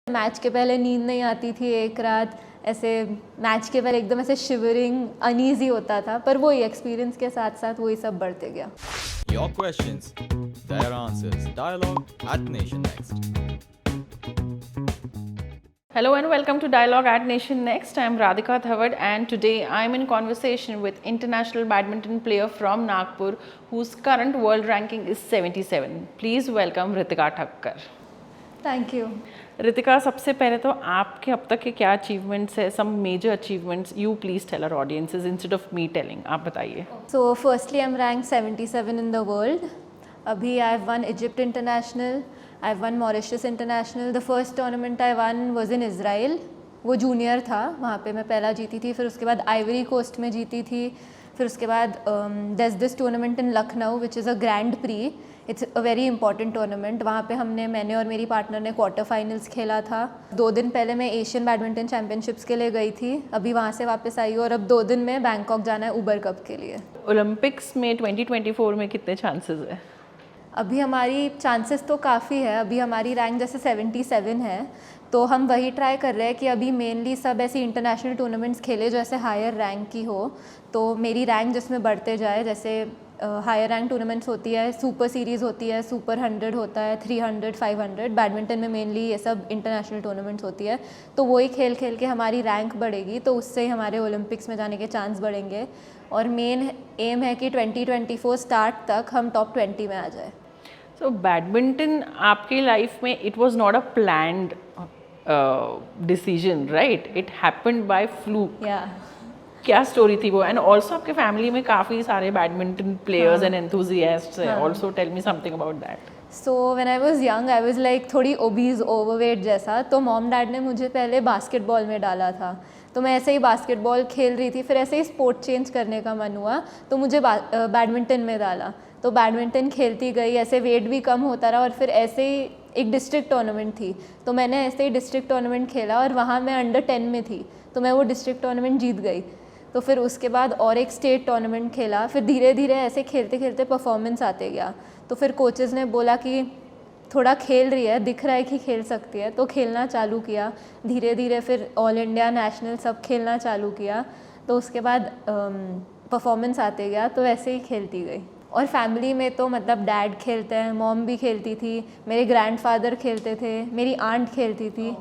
Match के पहले नींद नहीं आती थी एक रात, ऐसे मैच के पहले एकदम ऐसे शिवरिंग अनईजी होता था, पर वही एक्सपीरियंस के साथ साथ वही सब बढ़ते गया। Your questions, their answers. Dialogue at Nation Next. Hello and welcome to Dialogue at Nation Next. I am Radhika Thawad and today I am in conversation with international badminton player from Nagpur whose current world ranking is 77. Please welcome Ritika Thakkar. Thank you. Ritika, सबसे पहले तो आपके अब तक के क्या achievements है, some major achievements you please tell our audiences instead of me telling, आप बताइए। So firstly I am rank 77 in the world. अभी I have won Egypt international, I have won Mauritius international. The first tournament I won was in Israel, वो junior था, वहाँ पे मैं पहला जीती थी। फिर उसके बाद आइवरी कोस्ट में जीती थी। फिर उसके बाद there is this tournament in Lucknow which is a grand prix. It's a very important tournament. वहाँ पे मैंने और मेरी पार्टनर ने क्वार्टर फाइनल्स खेला था। 2 दिन पहले मैं एशियन बैडमिंटन चैम्पियनशिप्स के लिए गई थी, अभी वहाँ से वापस आई हूँ और अब 2 दिन में बैंकॉक जाना है उबर कप के लिए। ओलंपिक्स में 2024 में कितने चांसेस है? अभी हमारी चांसेस तो काफ़ी है। अभी हमारी रैंक जैसे 77 है, तो हम वही ट्राई कर रहे हैं कि अभी मेनली सब ऐसी इंटरनेशनल टूर्नामेंट्स खेले जो ऐसे हायर रैंक की हो, तो मेरी रैंक जिसमें बढ़ते जाए। जैसे हायर रैंक टूर्नामेंट्स होती है, सुपर सीरीज़ होती है, सुपर 100 होता है, 300, 500। बैडमिंटन में मेनली ये सब इंटरनेशनल टूर्नामेंट्स होती है, तो वही खेल खेल के हमारी रैंक बढ़ेगी, तो उससे ही हमारे ओलंपिक्स में जाने के चांस बढ़ेंगे। और मेन एम है कि 2024 स्टार्ट तक हम टॉप 20 में आ जाए। सो बैडमिंटन आपकी लाइफ में it was not a planned decision, right? It happened by fluke. क्या स्टोरी थी वो? एंड ऑल्सो आपके फैमिली में काफ़ी सारे बैडमिंटन प्लेयर्स एंड एंथुजियास्ट्स हैं। Also tell me something about that. So when I was young I was like थोड़ी obese, overweight जैसा, तो मॉम डैड ने मुझे पहले बास्केटबॉल में डाला था। तो मैं ऐसे ही बास्केटबॉल खेल रही थी, फिर ऐसे ही स्पोर्ट चेंज करने का मन हुआ, तो मुझे बैडमिंटन में डाला। तो बैडमिंटन खेलती गई, ऐसे वेट भी कम होता रहा, और फिर ऐसे ही एक डिस्ट्रिक्ट टूर्नामेंट थी, तो मैंने ऐसे ही डिस्ट्रिक्ट टूर्नामेंट खेला और वहाँ मैं अंडर 10 में थी, तो मैं वो डिस्ट्रिक्ट टूर्नामेंट जीत गई। तो फिर उसके बाद और एक स्टेट टूर्नामेंट खेला। फिर धीरे धीरे ऐसे खेलते खेलते परफॉर्मेंस आते गया, तो फिर कोचेज़ ने बोला कि थोड़ा खेल रही है, दिख रहा है कि खेल सकती है, तो खेलना चालू किया धीरे धीरे। फिर ऑल इंडिया, नेशनल सब खेलना चालू किया, तो उसके बाद परफॉर्मेंस आते गया, तो वैसे ही खेलती गई। और फैमिली में तो मतलब डैड खेलते हैं, मॉम भी खेलती थी, मेरे ग्रैंडफादर खेलते थे, मेरी आंट खेलती थी,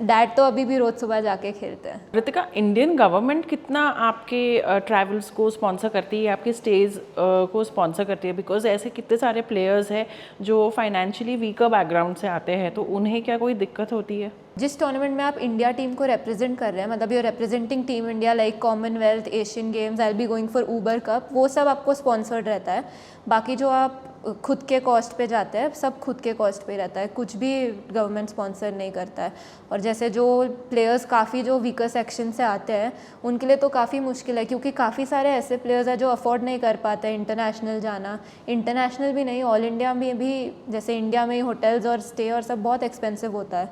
डैड तो अभी भी रोज़ सुबह जाके खेलते हैं। रितिका, इंडियन गवर्नमेंट कितना आपके ट्रैवल्स को स्पॉन्सर करती है, आपके स्टेज को स्पॉन्सर करती है? बिकॉज ऐसे कितने सारे प्लेयर्स हैं जो फाइनेंशियली वीकर बैकग्राउंड से आते हैं, तो उन्हें क्या कोई दिक्कत होती है? जिस टूर्नामेंट में आप इंडिया टीम को रिप्रेजेंट कर रहे हैं, मतलब you representing team India like Commonwealth, Asian games, I will be going for Uber cup, वो सब आपको स्पॉन्सर्ड रहता है। बाकी जो आप खुद के कॉस्ट पे जाते हैं, सब खुद के कॉस्ट पे रहता है, कुछ भी गवर्नमेंट स्पॉन्सर नहीं करता है। और जैसे जो प्लेयर्स काफ़ी जो वीकर सेक्शन से आते हैं, उनके लिए तो काफ़ी मुश्किल है, क्योंकि काफ़ी सारे ऐसे प्लेयर्स हैं जो अफोर्ड नहीं कर पाते हैं इंटरनेशनल जाना। इंटरनेशनल भी नहीं, ऑल इंडिया में भी, जैसे इंडिया में होटल्स और स्टे और सब बहुत एक्सपेंसिव होता है,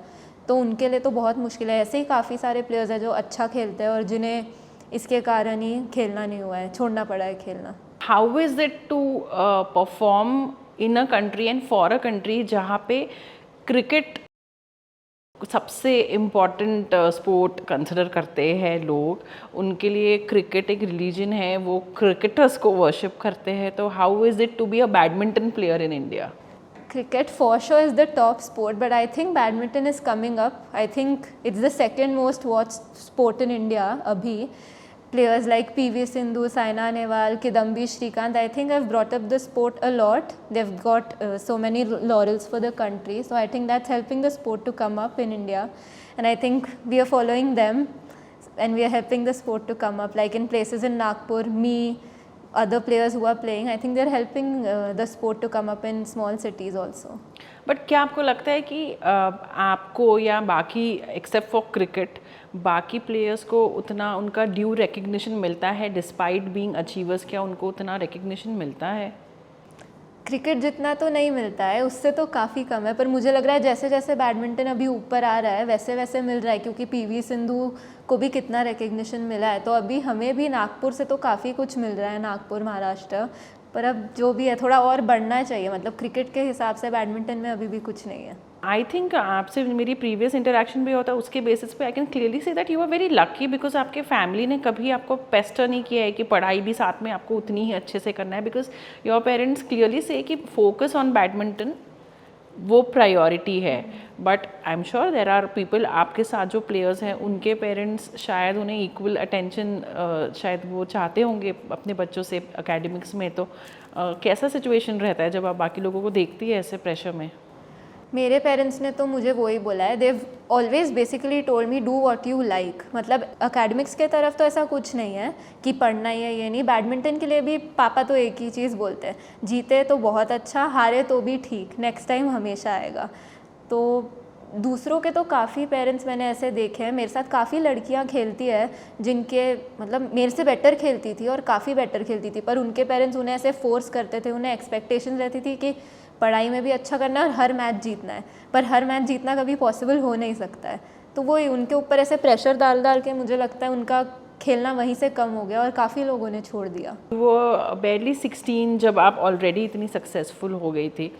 तो उनके लिए तो बहुत मुश्किल है। ऐसे ही काफ़ी सारे प्लेयर्स हैं जो अच्छा खेलते हैं और जिन्हें इसके कारण ही खेलना नहीं हुआ है, छोड़ना पड़ा है खेलना। How is it to perform in a country and for a country जहाँ पे क्रिकेट सबसे इम्पॉर्टेंट स्पोर्ट कंसिडर करते हैं लोग? उनके लिए क्रिकेट एक रिलीजन है, वो क्रिकेटर्स को वर्शिप करते हैं। तो how is it to be a badminton player in India? Cricket for sure is the top sport, but I think badminton is coming up. I think it's the second most watched sport in India abhi. Players like PV Sindhu, Saina Nehwal, Kidambi Shrikant, I think have brought up the sport a lot. They've got so many laurels for the country, so I think that's helping the sport to come up in India, and I think we are following them and we are helping the sport to come up, like in places in Nagpur, other players who are playing, I think they're helping the sport to come up in small cities also. But क्या आपको लगता है कि आपको या बाकी except for cricket बाकी players को उतना उनका ड्यू रिकग्निशन मिलता है डिस्पाइट बीइंग अचीवर्स? क्या उनको उतना रिकग्निशन मिलता है? क्रिकेट जितना तो नहीं मिलता है, उससे तो काफ़ी कम है, पर मुझे लग रहा है जैसे जैसे बैडमिंटन अभी ऊपर आ रहा है वैसे वैसे मिल रहा है, क्योंकि पीवी सिंधु को भी कितना रिकग्निशन मिला है, तो अभी हमें भी नागपुर से तो काफ़ी कुछ मिल रहा है, नागपुर, महाराष्ट्र। पर अब जो भी है थोड़ा और बढ़ना चाहिए, मतलब क्रिकेट के हिसाब से बैडमिंटन में अभी भी कुछ नहीं है। आई थिंक आपसे मेरी प्रीवियस इंटरेक्शन भी होता है, उसके बेसिस पे I can clearly see that you are very lucky because आपके फैमिली ने कभी आपको पेस्टर नहीं किया है कि पढ़ाई भी साथ में आपको उतनी ही अच्छे से करना है, because your parents clearly say कि फोकस ऑन बैडमिंटन वो प्रायोरिटी है. But I am sure there are people आपके साथ जो प्लेयर्स हैं उनके पेरेंट्स शायद उन्हें इक्वल अटेंशन शायद वो चाहते होंगे अपने बच्चों से एकेडमिक्स में. तो कैसा सिचुएशन रहता है जब आप बाकी लोगों को देखती है ऐसे प्रेशर में? मेरे पेरेंट्स ने तो मुझे वही बोला है, Dev always basically told me do what you like. मतलब एकेडमिक्स के तरफ तो ऐसा कुछ नहीं है कि पढ़ना ही है, ये नहीं. बैडमिंटन के लिए भी पापा तो एक ही चीज़ बोलते हैं, जीते तो बहुत अच्छा, हारे तो भी ठीक, नेक्स्ट टाइम हमेशा आएगा. तो दूसरों के तो काफ़ी पेरेंट्स मैंने ऐसे देखे हैं, मेरे साथ काफ़ी लड़कियां खेलती है जिनके मतलब मेरे से बेटर खेलती थी और काफ़ी बेटर खेलती थी, पर उनके पेरेंट्स उन्हें ऐसे फोर्स करते थे, उन्हें एक्सपेक्टेशन रहती थी कि पढ़ाई में भी अच्छा करना है और हर मैच जीतना है. पर हर मैच जीतना कभी पॉसिबल हो नहीं सकता है. तो वही उनके ऊपर ऐसे प्रेशर डाल डाल के मुझे लगता है उनका खेलना वहीं से कम हो गया और काफ़ी लोगों ने छोड़ दिया. वो barely 16 जब आप ऑलरेडी इतनी सक्सेसफुल हो गई थी,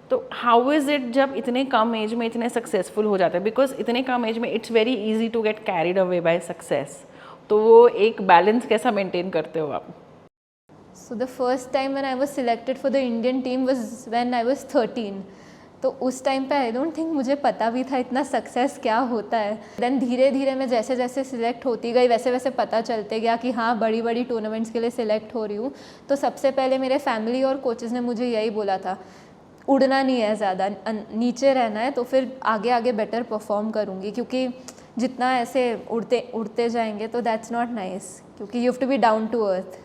तो हाउ इज़ इट जब इतने कम एज में इतने सक्सेसफुल हो जाते हैं? बिकॉज इतने कम एज में it's very easy to get carried away by success. तो वो एक बैलेंस कैसा मेंटेन करते हो आप? So the first time when I was selected for the Indian team was when I was 13. तो उस टाइम पे आई डोंट थिंक मुझे पता भी था इतना सक्सेस क्या होता है. देन धीरे धीरे मैं जैसे जैसे सिलेक्ट होती गई वैसे वैसे पता चलते गया कि हाँ बड़ी बड़ी टूर्नामेंट्स के लिए सिलेक्ट हो रही हूँ. तो सबसे पहले मेरे फैमिली और कोचेज़ ने मुझे यही बोला था, उड़ना नहीं है ज़्यादा, नीचे रहना है, तो फिर आगे आगे बेटर परफॉर्म करूँगी. क्योंकि जितना ऐसे उड़ते जाएंगे तो दैट्स नॉट नाइस, क्योंकि you have to be down to earth.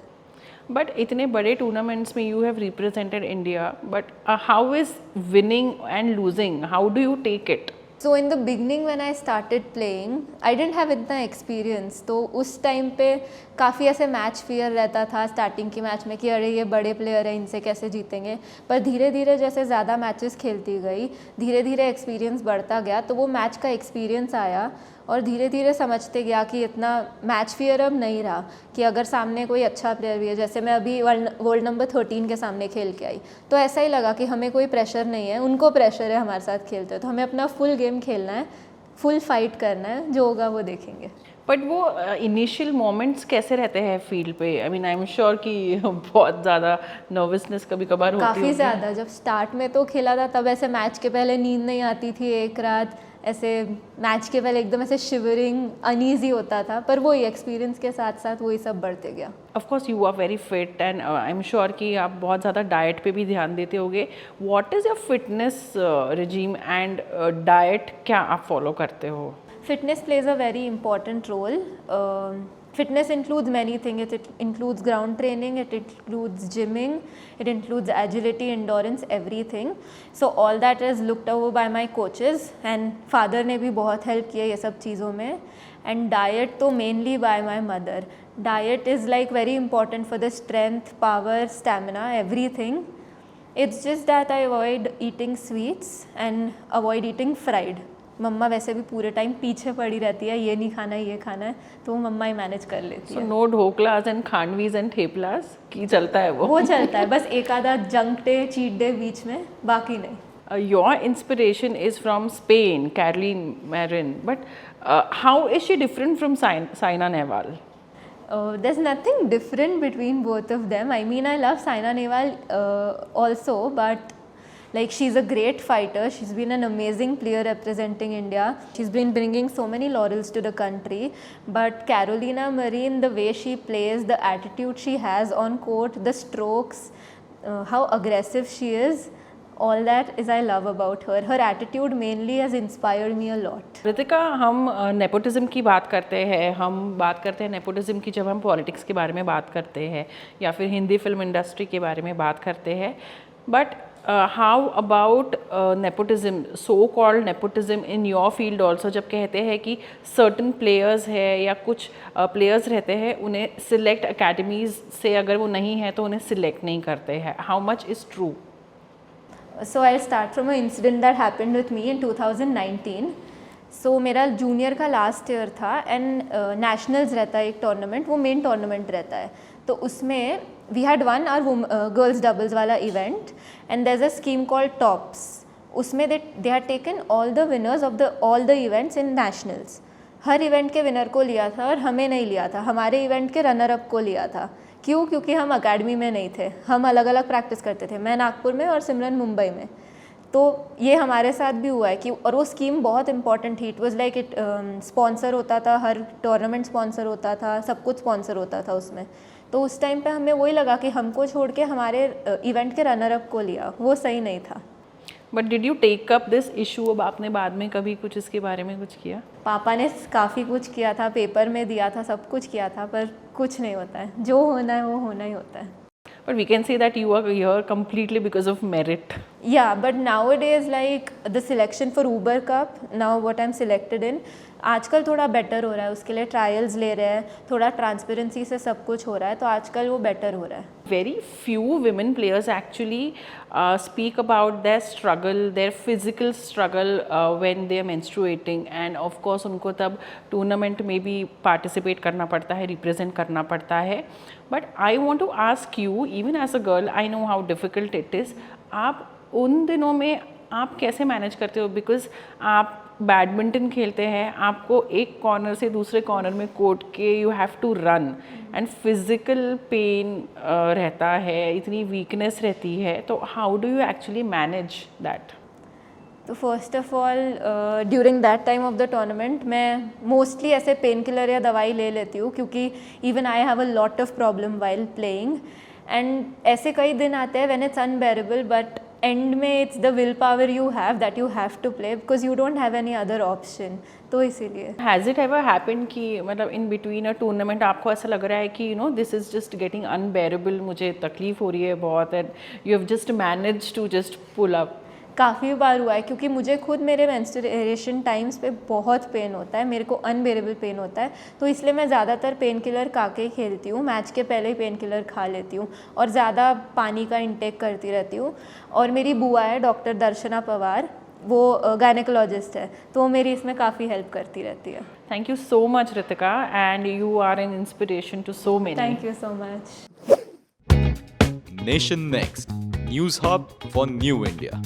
But इतने बड़े टूर्नामेंट्स में you have represented India, but how is winning and losing, how do you take it? So in the beginning when I started playing, I didn't have इतना experience. तो उस time पे काफ़ी ऐसे match fear रहता था starting के match में कि अरे ये बड़े प्लेयर हैं, इनसे कैसे जीतेंगे. पर धीरे धीरे जैसे ज़्यादा मैचेस खेलती गई, धीरे धीरे एक्सपीरियंस बढ़ता गया, तो वो मैच का एक्सपीरियंस आया और धीरे धीरे समझते गया कि इतना मैच फियर अब नहीं रहा. कि अगर सामने कोई अच्छा प्लेयर भी है, जैसे मैं अभी वर्ल्ड नंबर 13 के सामने खेल के आई, तो ऐसा ही लगा कि हमें कोई प्रेशर नहीं है, उनको प्रेशर है हमारे साथ खेलते हो, तो हमें अपना फुल गेम खेलना है, फुल फाइट करना है, जो होगा वो देखेंगे. बट वो इनिशियल मोमेंट्स कैसे रहते हैं फील्ड पे? I mean I am sure कि बहुत ज़्यादा नर्वसनेस कभी कभार होती है. काफ़ी ज़्यादा. जब स्टार्ट में तो खेला था तब ऐसे मैच के पहले नींद नहीं आती थी एक रात, ऐसे मैच के पहले एकदम ऐसे शिवरिंग अनईजी होता था. पर वही एक्सपीरियंस के साथ साथ वही सब बढ़ते गया. Of course you are very fit and I am sure कि आप बहुत ज़्यादा डाइट पे भी ध्यान देते होगे. What is your fitness regime and diet क्या आप फॉलो करते हो? Fitness plays a very important role. Fitness includes many things. It includes ground training, it includes gymming, it includes agility, endurance, everything. So all that is looked over by my coaches and father ने भी बहुत help किया ये सब चीज़ों में. And diet तो mainly by my mother. Diet is like very important for the strength, power, stamina, everything. It's just that I avoid eating sweets and avoid eating fried. मम्मा वैसे भी पूरे टाइम पीछे पड़ी रहती है, ये नहीं खाना है, ये खाना है, तो वो मम्मा ही मैनेज कर लेती है. So no dhoklas and khandvis and theplas की चलता है वो चलता है, बस एक आधा जंक डे चीट डे बीच में, बाकी नहीं. Your inspiration is from Spain, Carolina Marin, but how is she different from Saina Nehwal? There's nothing different between both of them. I mean, I love Saina Nehwal also, but like she's a great fighter. She's been an amazing player representing India. She's been bringing so many laurels to the country. But Carolina Marin, the way she plays, the attitude she has on court, the strokes, how aggressive she is, all that is I love about her. Her attitude mainly has inspired me a lot. Ritika, हम nepotism की बात करते हैं, हम बात करते हैं nepotism की जब हम पॉलिटिक्स के बारे में बात करते हैं या फिर हिंदी फिल्म इंडस्ट्री के बारे में बात करते हैं. But how about nepotism, so called nepotism in your field also? जब कहते हैं कि सर्टन प्लेयर्स है या कुछ प्लेयर्स रहते हैं, उन्हें सिलेक्ट अकेडमीज़ से अगर वो नहीं है तो उन्हें सिलेक्ट नहीं करते हैं. How much is true? So I'll start from an incident that happened with me in 2019. So मेरा जूनियर का लास्ट ईयर था एंड नेशनल्स रहता है एक टूर्नामेंट, वो मेन टूर्नामेंट रहता है. तो उसमें we had won our girls doubles वाला event and there is a scheme called TOPS. उसमें they had taken all the winners of all the events in nationals. हर इवेंट के विनर को लिया था और हमें नहीं लिया था, हमारे इवेंट के रनर अप को लिया था। क्यों? क्योंकि हम अकेडमी में नहीं थे, हम अलग अलग प्रैक्टिस करते थे, मैं नागपुर में और सिमरन मुंबई में। तो ये हमारे साथ भी हुआ है कि, और वो स्कीम बहुत इंपॉर्टेंट थी। It was like it sponsor होता था, हर टूर्नामेंट स्पॉन्सर होता था, सब कुछ स्पॉन्सर होता था उसमें। तो उस टाइम पे हमें वही लगा कि हमको छोड़ के हमारे इवेंट के रनर अप को लिया, वो सही नहीं था। But did you take up this issue? अब आपने बाद में कभी कुछ इसके बारे में कुछ किया? पापा ने काफ़ी कुछ किया था, पेपर में दिया था, सब कुछ किया था, पर कुछ नहीं होता है। जो होना है वो होना ही होता है। But we can say that you are here completely because of merit. Yeah, but nowadays like the selection for Uber Cup, now what I'm selected in, आजकल थोड़ा बेटर हो रहा है, उसके लिए ट्रायल्स ले रहे हैं, थोड़ा ट्रांसपेरेंसी से सब कुछ हो रहा है, तो आजकल वो बेटर हो रहा है। Very few women players actually speak about their struggle, their physical struggle when they are menstruating, and of course उनको तब टूर्नामेंट में भी पार्टिसिपेट करना पड़ता है, रिप्रेजेंट करना पड़ता है। But I want to ask you, even as a girl I know how difficult it is, आप उन दिनों में आप कैसे मैनेज करते हो? बिकॉज आप बैडमिंटन खेलते हैं, आपको एक कॉर्नर से दूसरे कॉर्नर में कोर्ट के you have to run, and physical pain रहता है, इतनी वीकनेस रहती है, तो how do you actually manage that? तो first of all during that time of the tournament मैं मोस्टली ऐसे पेन किलर या दवाई ले लेती हूँ, क्योंकि even I have a lot of problem while playing, and ऐसे कई दिन आते हैं when it's unbearable, but end में it's the will power you have that you have to play, because you don't have any other option. तो इसीलिए has it ever happen कि मतलब इन बिटवीन अ टूर्नामेंट आपको ऐसा लग रहा है कि you know this is just getting unbearable, मुझे तकलीफ हो रही है बहुत, and you have just manage to just pull up? काफ़ी बार हुआ है, क्योंकि मुझे खुद मेरे मेंस्ट्रुएशन टाइम्स पे बहुत पेन होता है, मेरे को अनबेरेबल पेन होता है, तो इसलिए मैं ज़्यादातर पेन किलर खा के ही खेलती हूँ। मैच के पहले ही पेन किलर खा लेती हूँ और ज़्यादा पानी का इंटेक करती रहती हूँ। और मेरी बुआ है डॉक्टर दर्शना पवार, वो गायनेकोलॉजिस्ट है, तो वो मेरी इसमें काफ़ी हेल्प करती रहती है। Thank you so much, Ritika, and you are an inspiration to so many. Thank you so much. Nation Next, News Hub for New India.